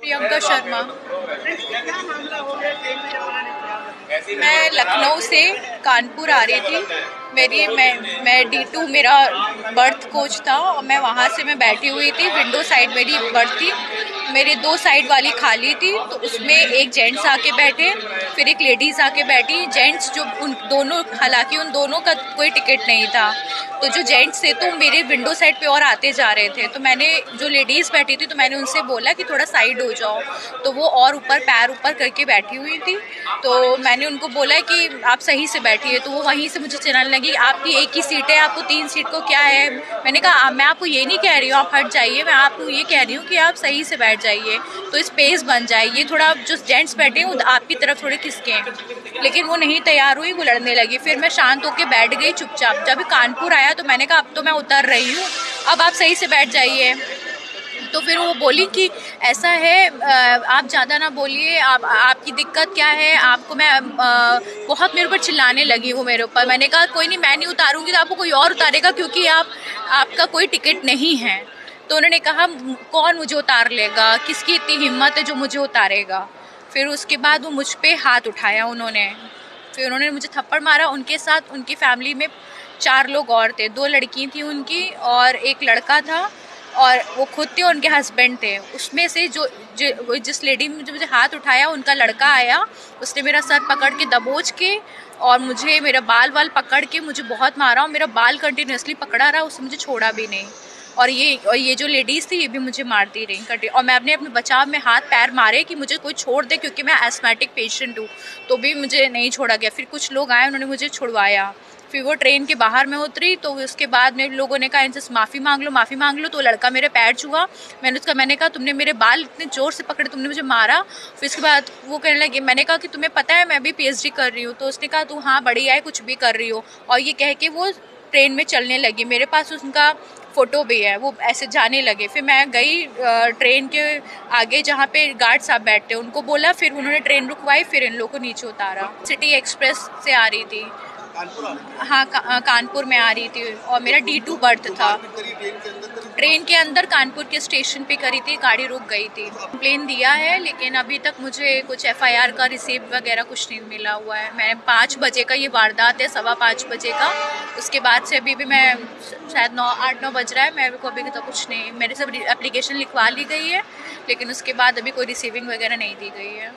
प्रियंका शर्मा। मैं लखनऊ से कानपुर आ रही थी। मैं D2 मेरा बर्थ कोच था और मैं वहाँ से मैं बैठी हुई थी। विंडो साइड मेरी बर्थ थी, मेरे 2 साइड वाली खाली थी। तो उसमें एक जेंट्स आके बैठे, फिर एक लेडीज़ आके बैठी। जेंट्स जो उन दोनों, हालांकि उन दोनों का कोई टिकट नहीं था, तो जो जेंट्स थे तो मेरे विंडो साइड पे और आते जा रहे थे। तो मैंने, जो लेडीज़ बैठी थी, तो मैंने उनसे बोला कि थोड़ा साइड हो जाओ। तो वो और ऊपर पैर ऊपर करके बैठी हुई थी। तो मैंने उनको बोला कि आप सही से बैठिए। तो वो वहीं से मुझे चिल्लाने लगी, आपकी एक ही सीट है, आपको 3 सीट को क्या है। मैंने कहा मैं आपको ये नहीं कह रही हूँ आप हट जाइए, मैं आपको ये कह रही हूँ कि आप सही से बैठ जाइए तो स्पेस बन जाए। ये थोड़ा जो जेंट्स बैठे हैं वो आपकी तरफ थोड़े खिसके। लेकिन वो नहीं तैयार हुई, वो लड़ने लगी। फिर मैं शांत होकर बैठ गई चुपचाप। जब कानपुर आया तो मैंने कहा अब तो मैं उतर रही हूँ, अब आप सही से बैठ जाइए। तो फिर वो बोली कि ऐसा है, आप ज़्यादा ना बोलिए, आपकी दिक्कत क्या है, आपको मैं बहुत मेरे ऊपर चिल्लाने लगी वो मेरे ऊपर। मैंने कहा कोई नहीं, मैं नहीं उतारूंगी तो आपको कोई और उतारेगा, क्योंकि आपका कोई टिकट नहीं है। तो उन्होंने कहा कौन मुझे उतार लेगा, किसकी इतनी हिम्मत है जो मुझे उतारेगा। फिर उसके बाद वो मुझ पर हाथ उठाया उन्होंने। फिर उन्होंने मुझे थप्पड़ मारा। उनके साथ उनकी फैमिली में 4 लोग और थे, 2 लड़की थी उनकी और एक लड़का था, और वो खुद थे, उनके हस्बैंड थे। उसमें से जिस लेडी ने मुझे हाथ उठाया उनका लड़का आया, उसने मेरा सर पकड़ के दबोच के और मुझे मेरा बाल पकड़ के मुझे बहुत मारा, और मेरा बाल कंटिन्यूसली पकड़ा रहा, उससे मुझे छोड़ा भी नहीं। और ये जो लेडीज़ थी ये भी मुझे मारती रही। और मैं अपने बचाव में हाथ पैर मारे कि मुझे कोई छोड़ दे, क्योंकि मैं एस्थमेटिक पेशेंट हूँ, तो भी मुझे नहीं छोड़ा गया। फिर कुछ लोग आए, उन्होंने मुझे छुड़वाया। फिर वो ट्रेन के बाहर में उतरी, तो उसके बाद में लोगों ने कहा इनसे माफ़ी मांग लो। तो लड़का मेरे पैर छुआ। मैंने कहा तुमने मेरे बाल इतने ज़ोर से पकड़े, तुमने मुझे मारा। फिर उसके बाद वो कहने लगे, मैंने कहा कि तुम्हें पता है मैं भी PhD कर रही हूँ। तो उसने कहा तू हाँ बढ़िया है, कुछ भी कर रही हो। और ये कह के वो ट्रेन में चलने लगी। मेरे पास उनका फ़ोटो भी है, वो ऐसे जाने लगे। फिर मैं गई ट्रेन के आगे जहाँ पे गार्ड साहब बैठते, उनको बोला। फिर उन्होंने ट्रेन रुकवाई, फिर इन लोगों को नीचे उतारा। सिटी एक्सप्रेस से आ रही थी। हाँ, कानपुर में आ रही थी और मेरा D2 बर्थ था। ट्रेन के अंदर कानपुर के स्टेशन पे करी थी, गाड़ी रुक गई थी। कंप्लेन दिया है, लेकिन अभी तक मुझे कुछ FIR का रिसीप्ट वगैरह कुछ नहीं मिला हुआ है। मैं 5 बजे का ये वारदात है, 5:15 बजे का। उसके बाद से अभी भी मैं शायद 8-9 बज रहा है, मेरे को अभी तो कुछ नहीं। मेरे सब एप्लीकेशन लिखवा ली गई है, लेकिन उसके बाद अभी कोई रिसीविंग वगैरह नहीं दी गई है।